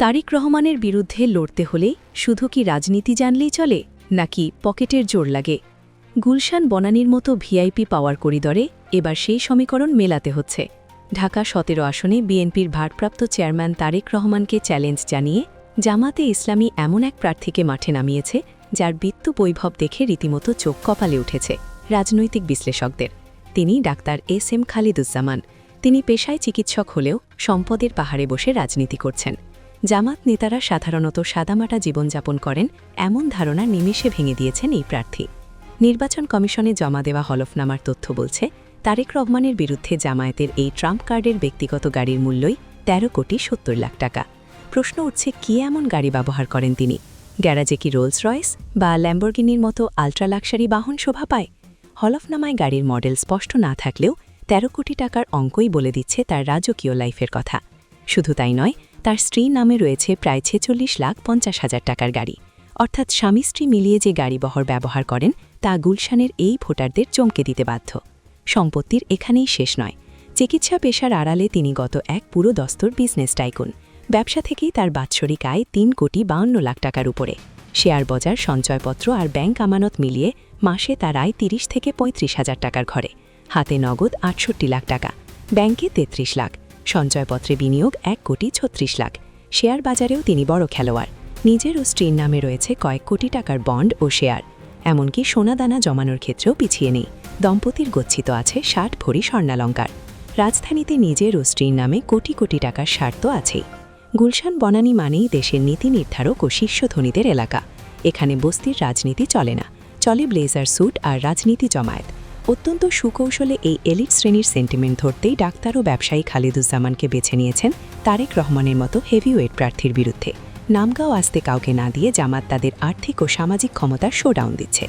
তারেক রহমানের বিরুদ্ধে লড়তে হলে শুধু কি রাজনীতি জানলেই চলে নাকি পকেটের জোর লাগে? গুলশান বনানীর মতো ভিআইপি পাওয়ার করিডরে এবার সেই সমীকরণ মেলাতে হচ্ছে। ঢাকা ১৭ আসনে বিএনপির ভারপ্রাপ্ত চেয়ারম্যান তারেক রহমানকে চ্যালেঞ্জ জানিয়ে জামাতে ইসলামী এমন এক প্রার্থীকে মাঠে নামিয়েছে যার বিত্ত বৈভব দেখে রীতিমতো চোখ কপালে উঠেছে রাজনৈতিক বিশ্লেষকদের। তিনি ডাক্তার এস.এম. খালিদুজ্জামান। তিনি পেশায় চিকিৎসক হলেও সম্পদের পাহাড়ে বসে রাজনীতি করছেন। জামাত নেতারা সাধারণত সাদামাটা জীবনযাপন করেন এমন ধারণা নিমেষে ভেঙে দিয়েছেন এই প্রার্থী। নির্বাচন কমিশনে জমা দেওয়া হলফনামার তথ্য বলছে, তারেক রহমানের বিরুদ্ধে জামায়াতের এই ট্রাম্প কার্ডের ব্যক্তিগত গাড়ির মূল্যই ১৩ কোটি ৭০ লাখ টাকা। প্রশ্ন উঠছে, কি এমন গাড়ি ব্যবহার করেন তিনি? গ্যারাজে কি রোলস রয়েস বা ল্যাম্বরগিনির মতো আল্ট্রা লাক্সারি বাহন শোভা পায়? হলফনামায় গাড়ির মডেল স্পষ্ট না থাকলেও ১৩ কোটি টাকার অঙ্কই বলে দিচ্ছে তার রাজকীয় লাইফের কথা। শুধু তাই নয়, তার স্ত্রীর নামে রয়েছে প্রায় ৪৬,৫০,০০০ টাকার গাড়ি। অর্থাৎ স্বামী স্ত্রী মিলিয়ে যে গাড়িবহর ব্যবহার করেন তা গুলশানের এই ভোটারদের চমকে দিতে বাধ্য। সম্পত্তির এখানেই শেষ নয়। চিকিৎসা পেশার আড়ালে তিনি গত এক পুরো দস্তর বিজনেস টাইকুন। ব্যবসা থেকেই তার বাৎসরিক আয় ৩,৫২,০০,০০০ টাকার উপরে। শেয়ার বাজার, সঞ্চয়পত্র আর ব্যাংক আমানত মিলিয়ে মাসে তার আয় ৩০ থেকে ৩৫,০০০ টাকার ঘরে। হাতে নগদ ৬৮ লাখ টাকা, ব্যাংকে ৩৩ লাখ, সঞ্চয়পত্রে বিনিয়োগ ১,৩৬ লাখ। শেয়ার বাজারেও তিনি বড় খেলোয়াড়। নিজের ও স্ত্রীর নামে রয়েছে কয়েক কোটি টাকার বন্ড ও শেয়ার। এমনকি সোনাদানা জমানোর ক্ষেত্রেও পিছিয়ে নেই। দম্পতির গচ্ছিত আছে ৬০ ভরি স্বর্ণালঙ্কার। রাজধানীতে নিজের ও স্ত্রীর নামে কোটি কোটি টাকার স্বার্থ আছেই। গুলশান বনানী মানেই দেশের নীতি নির্ধারক ও শীর্ষ ধনীদের এলাকা। এখানে বস্তির রাজনীতি চলে না, চলে ব্লেজার স্যুট আর রাজনীতি জমায়েত। অত্যন্ত সুকৌশলে এই এলিট শ্রেণীর সেন্টিমেন্ট ধরতেই ডাক্তার ও ব্যবসায়ী খালিদুজ্জামানকে বেছে নিয়েছেন তারেক রহমানের মতো হেভিওয়েট প্রার্থীর বিরুদ্ধে। নামগাঁও আসতে কাউকে না দিয়ে জামাত তাদের আর্থিক ও সামাজিক ক্ষমতার শোডাউন দিচ্ছে।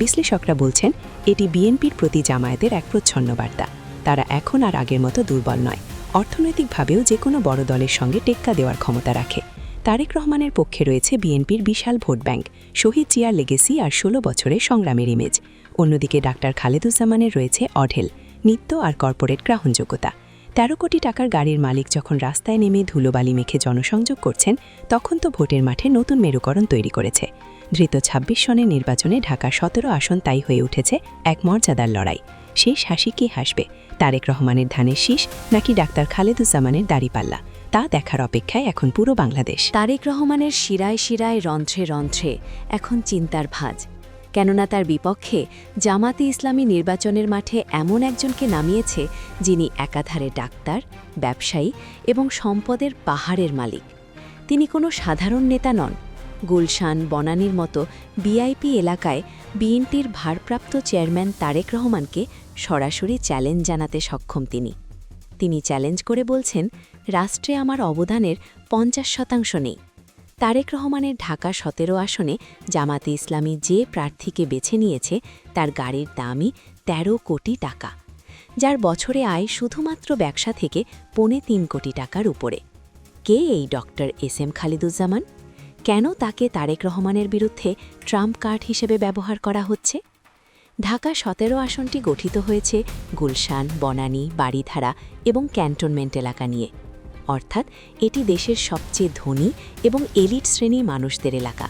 বিশ্লেষকরা বলছেন, এটি বিএনপির প্রতি জামায়াতের এক প্রচ্ছন্ন বার্তা। তারা এখন আর আগের মতো দুর্বল নয়, অর্থনৈতিকভাবেও যে কোনো বড় দলের সঙ্গে টেক্কা দেওয়ার ক্ষমতা রাখে। তারেক রহমানের পক্ষে রয়েছে বিএনপির বিশাল ভোট ব্যাংক, শহীদ জিয়ার লেগেসি আর ১৬ বছরের সংগ্রামের ইমেজ। অন্যদিকে ডাক্তার খালেদুজ্জামানের রয়েছে অঢেল নিত্য আর কর্পোরেট গ্রহণযোগ্যতা। ১৩ কোটি টাকার গাড়ির মালিক যখন রাস্তায় নেমে ধুলোবালি মেখে জনসংযোগ করছেন, তখন তো ভোটের মাঠে নতুন মেরুকরণ তৈরি করেছে। ধৃত ২৬ সনের নির্বাচনে ঢাকা ১৭ আসন তাই হয়ে উঠেছে এক মর্যাদার লড়াই। শেষ হাসি কে হাসবে, তারেক রহমানের ধানের শীষ নাকি ডাক্তার খালেদুজ্জামানের দাড়িপাল্লা? তা দেখার অপেক্ষায় এখন পুরো বাংলাদেশ। তারেক রহমানের শিরায় শিরায় রন্ধ্রে রন্ধ্রে এখন চিন্তার ভাঁজ। কেননা তার বিপক্ষে জামাতে ইসলামী নির্বাচনের মাঠে এমন একজনকে নামিয়েছে যিনি একাধারে ডাক্তার, ব্যবসায়ী এবং সম্পদের পাহাড়ের মালিক। তিনি কোনো সাধারণ নেতা নন। গুলশান বনানীর মতো ভিআইপি এলাকায় বিএনপির ভারপ্রাপ্ত চেয়ারম্যান তারেক রহমানকে সরাসরি চ্যালেঞ্জ জানাতে সক্ষম তিনি চ্যালেঞ্জ করে বলছেন, রাষ্ট্রে আমার অবদানের ৫০% নেই। তারেক রহমানের ঢাকা ১৭ আসনে জামাতে ইসলামী যে প্রার্থীকে বেছে নিয়েছে তার গাড়ির দামই ১৩ কোটি টাকা, যার বছরে আয় শুধুমাত্র ব্যবসা থেকে ৩.৫ কোটি টাকার উপরে। কে এই ডক্টর এস.এম. খালিদুজ্জামান? কেন তাকে তারেক রহমানের বিরুদ্ধে ট্রাম্প কার্ড হিসেবে ব্যবহার করা হচ্ছে? ঢাকা ১৭ আসনটি গঠিত হয়েছে গুলশান, বনানী, বাড়িধারা এবং ক্যান্টনমেন্ট এলাকা নিয়ে। অর্থাৎ এটি দেশের সবচেয়ে ধনী এবং এলিট শ্রেণীর মানুষদের এলাকা।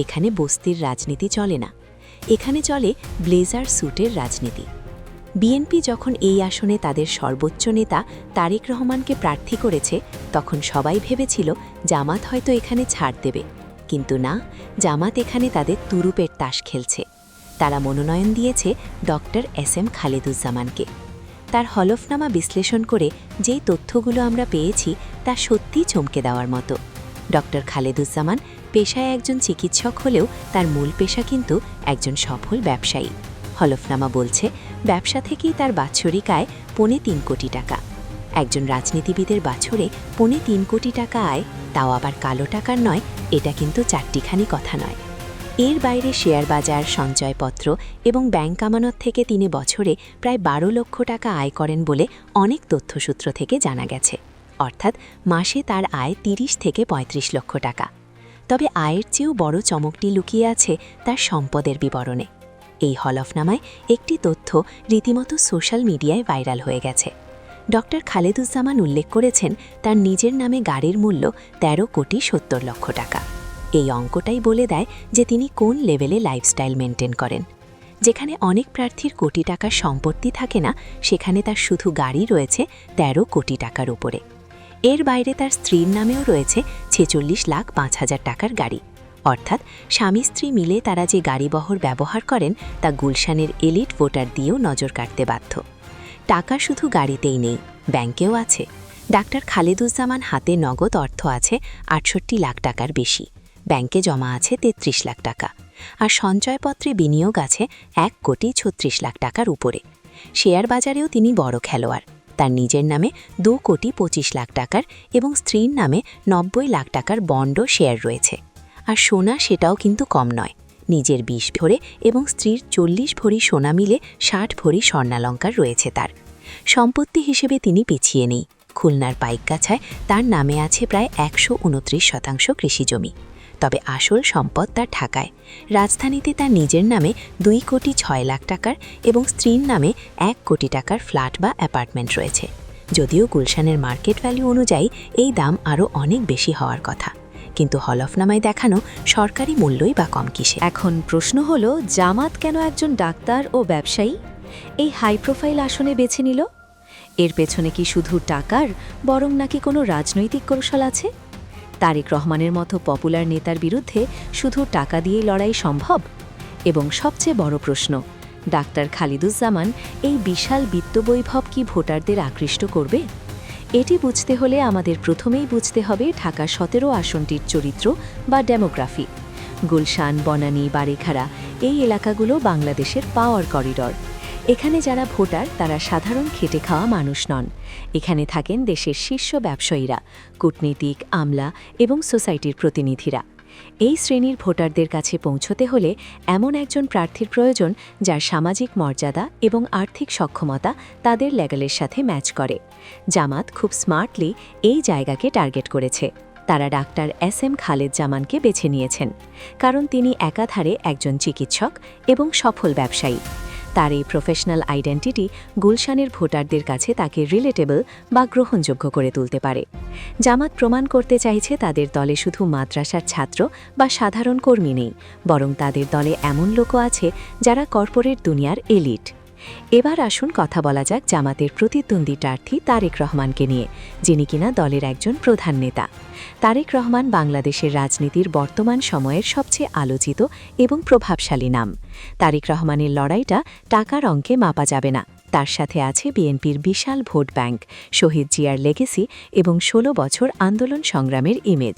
এখানে বস্তির রাজনীতি চলে না, এখানে চলে ব্লেজার স্যুটের রাজনীতি। বিএনপি যখন এই আসনে তাদের সর্বোচ্চ নেতা তারেক রহমানকে প্রার্থী করেছে, তখন সবাই ভেবেছিল জামাত হয়তো এখানে ছাড় দেবে। কিন্তু না, জামাত এখানে তাদের তুরুপের তাস খেলছে। তারা মনোনয়ন দিয়েছে ডক্টর এস.এম. খালেদুজ্জামানকে। তার হলফনামা বিশ্লেষণ করে যেই তথ্যগুলো আমরা পেয়েছি তা সত্যিই চমকে দেওয়ার মতো। ডক্টর খালেদুজ্জামান পেশায় একজন চিকিৎসক হলেও তার মূল পেশা কিন্তু একজন সফল ব্যবসায়ী। হলফনামা বলছে, ব্যবসা থেকেই তার বাৎসরিক আয় ৩.৫ কোটি টাকা। একজন রাজনীতিবিদের বছরে ৩.৫ কোটি টাকা আয়, তাও আবার কালো টাকার নয়, এটা কিন্তু চারটিখানি কথা নয়। এর বাইরে শেয়ার বাজার, সঞ্চয়পত্র এবং ব্যাংক আমানত থেকে তিনি বছরে প্রায় ১২ লক্ষ টাকা আয় করেন বলে অনেক তথ্যসূত্র থেকে জানা গেছে। অর্থাৎ মাসে তার আয় ৩০ থেকে ৩৫ লক্ষ টাকা। তবে আয়ের চেয়েও বড় চমকটি লুকিয়ে আছে তার সম্পদের বিবরণে। এই হলফনামায় একটি তথ্য রীতিমতো সোশ্যাল মিডিয়ায় ভাইরাল হয়ে গেছে। ডক্টর খালেদুজ্জামান উল্লেখ করেছেন তার নিজের নামে গাড়ির মূল্য 13,70,00,000 টাকা। এই অঙ্কটাই বলে দেয় যে তিনি কোন লেভেলে লাইফস্টাইল মেনটেন করেন। যেখানে অনেক প্রার্থীর কোটি টাকার সম্পত্তি থাকে না, সেখানে তার শুধু গাড়ি রয়েছে 13 কোটি টাকার উপরে। এর বাইরে তার স্ত্রীর নামেও রয়েছে 46,05,000 টাকার গাড়ি। অর্থাৎ স্বামী স্ত্রী মিলে তারা যে গাড়িবহর ব্যবহার করেন তা গুলশানের এলিট ভোটার দিয়েও নজর কাটতে বাধ্য। টাকা শুধু গাড়িতেই নেই, ব্যাংকেও আছে। ডাক্তার খালেদুজ্জামান হাতে নগদ অর্থ আছে 68 লাখ টাকার বেশি, ব্যাংকে জমা আছে 33 লাখ টাকা, আর সঞ্চয়পত্রে বিনিয়োগ আছে 1,36,00,000 টাকার উপরে। শেয়ার বাজারেও তিনি বড় খেলোয়াড়। তার নিজের নামে 2,25,00,000 টাকার এবং স্ত্রীর নামে 90 লাখ টাকার বন্ড ও শেয়ার রয়েছে। আর সোনা সেটাও কিন্তু কম নয়, নিজের 20 ভরি এবং স্ত্রীর 40 ভরি সোনা মিলে 60 ভরি স্বর্ণালঙ্কার রয়েছে তার। সম্পত্তি হিসেবে তিনি পিছিয়ে নেই। খুলনার পাইকগাছায় তার নামে আছে প্রায় 129% কৃষিজমি। তবে আসল সম্পদ তার ঢাকায়। রাজধানীতে তার নিজের নামে 2,06,00,000 টাকার এবং স্ত্রীর নামে 1 কোটি টাকার ফ্ল্যাট বা অ্যাপার্টমেন্ট রয়েছে। যদিও গুলশানের মার্কেট ভ্যালু অনুযায়ী এই দাম আরও অনেক বেশি হওয়ার কথা, কিন্তু হলফনামায় দেখানো সরকারি মূল্যই বা কম কিসে। এখন প্রশ্ন হলো, জামাত কেন একজন ডাক্তার ও ব্যবসায়ী এই হাই প্রোফাইল আসনে বেছে নিল? এর পেছনে কি শুধু টাকার, বরং নাকি কোনো রাজনৈতিক কৌশল আছে? তারেক রহমানের মতো পপুলার নেতার বিরুদ্ধে শুধু টাকা দিয়েই লড়াই সম্ভব? এবং সবচেয়ে বড় প্রশ্ন, ডাক্তার খালিদুজ্জামান এই বিশাল বিত্তবৈভব কি ভোটারদের আকৃষ্ট করবে? এটি বুঝতে হলে আমাদের প্রথমেই বুঝতে হবে ঢাকা 17 আসনটির চরিত্র বা ডেমোগ্রাফি। গুলশান, বনানী, বারিখারা এই এলাকাগুলো বাংলাদেশের পাওয়ার করিডর। এখানে যারা ভোটার তারা সাধারণ খেটে খাওয়া মানুষ নন। এখানে থাকেন দেশের শীর্ষ ব্যবসায়ীরা, কূটনীতিক, আমলা এবং সোসাইটির প্রতিনিধিরা। এই শ্রেণীর ভোটারদের কাছে পৌঁছতে হলে এমন একজন প্রার্থীর প্রয়োজন যার সামাজিক মর্যাদা এবং আর্থিক সক্ষমতা তাদের লেভেলের সাথে ম্যাচ করে। জামাত খুব স্মার্টলি এই জায়গাকে টার্গেট করেছে। তারা ডাক্তার SM খালেদ জামানকে বেছে নিয়েছেন, কারণ তিনি একাধারে একজন চিকিৎসক এবং সফল ব্যবসায়ী। তার এই প্রফেশনাল আইডেন্টিটি গুলশানের ভোটারদের কাছে তাকে রিলেটেবল বা গ্রহণযোগ্য করে তুলতে পারে। জামাত প্রমাণ করতে চাইছে তাদের দলে শুধু মাদ্রাসার ছাত্র বা সাধারণ কর্মী নেই, বরং তাদের দলে এমন লোকও আছে যারা কর্পোরেট দুনিয়ার এলিট। এবার আসুন কথা বলা যাক জামাতের প্রতিদ্বন্দ্বী প্রার্থী তারেক রহমানকে নিয়ে, যিনি কিনা দলের একজন প্রধান নেতা। তারেক রহমান বাংলাদেশের রাজনীতির বর্তমান সময়ের সবচেয়ে আলোচিত এবং প্রভাবশালী নাম। তারেক রহমানের লড়াইটা টাকার অঙ্কে মাপা যাবে না। তার সাথে আছে বিএনপির বিশাল ভোট ব্যাংক, শহীদ জিয়ার লেগেসি এবং 16 বছর আন্দোলন সংগ্রামের ইমেজ।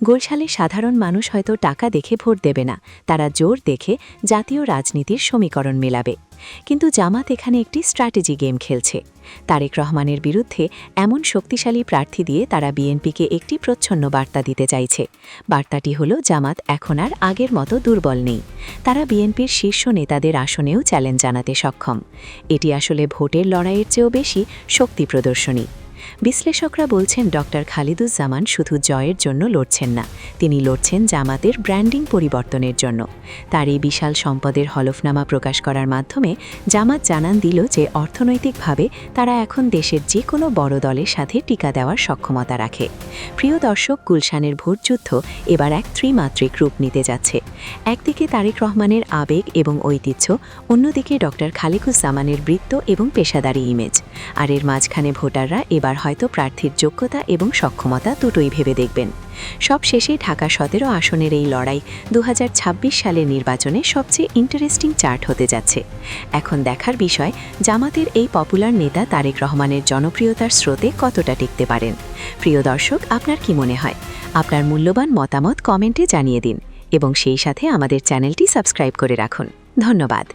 গুলশানে সাধারণ মানুষ হয়তো টাকা দেখে ভোট দেবে না, তারা জোর দেখে জাতীয় রাজনীতির সমীকরণ মেলাবে। কিন্তু জামাত এখানে একটি স্ট্র্যাটেজি গেম খেলছে। তারেক রহমানের বিরুদ্ধে এমন শক্তিশালী প্রার্থী দিয়ে তারা বিএনপিকে একটি প্রচ্ছন্ন বার্তা দিতে চাইছে। বার্তাটি হলো, জামাত এখন আর আগের মতো দুর্বল নেই। তারা বিএনপির শীর্ষ নেতাদের আসনেও চ্যালেঞ্জ জানাতে সক্ষম। এটি আসলে ভোটের লড়াইয়ের চেয়েও বেশি শক্তি প্রদর্শনী। বিশ্লেষকরা বলছেন ডক্টর খালিদুজ্জামান শুধু জয়ের জন্য লড়ছেন না, তিনি লড়ছেন জামাতের ব্র্যান্ডিং পরিবর্তনের জন্য। তার এই বিশাল সম্পদের হলফনামা প্রকাশ করার মাধ্যমে জামাত জানান দিল যে অর্থনৈতিকভাবে তারা এখন দেশের যে কোনো বড় দলের সাথে টিকা দেওয়ার সক্ষমতা রাখে। প্রিয় দর্শক, গুলশানের ভোটযুদ্ধ এবার এক ত্রিমাত্রিক রূপ নিতে যাচ্ছে। একদিকে তারেক রহমানের আবেগ এবং ঐতিহ্য, অন্যদিকে ডক্টর খালিদুজ্জামানের বৃত্ত এবং পেশাদারি ইমেজ। আর এর মাঝখানে ভোটাররা এবার হয়তো প্রার্থীর যোগ্যতা এবং সক্ষমতা দুটোই ভেবে দেখবেন। সব শেষে ঢাকা 17 আসনের এই লড়াই 2026 সালের নির্বাচনে সবচেয়ে ইন্টারেস্টিং চার্ট হতে যাচ্ছে। এখন দেখার বিষয়, জামাতের এই পপুলার নেতা তারেক রহমানের জনপ্রিয়তার স্রোতে কতটা টিকতে পারেন। প্রিয় দর্শক, আপনার কি মনে হয়? আপনার মূল্যবান মতামত কমেন্টে জানিয়ে দিন এবং সেই সাথে আমাদের চ্যানেলটি সাবস্ক্রাইব করে রাখুন। ধন্যবাদ।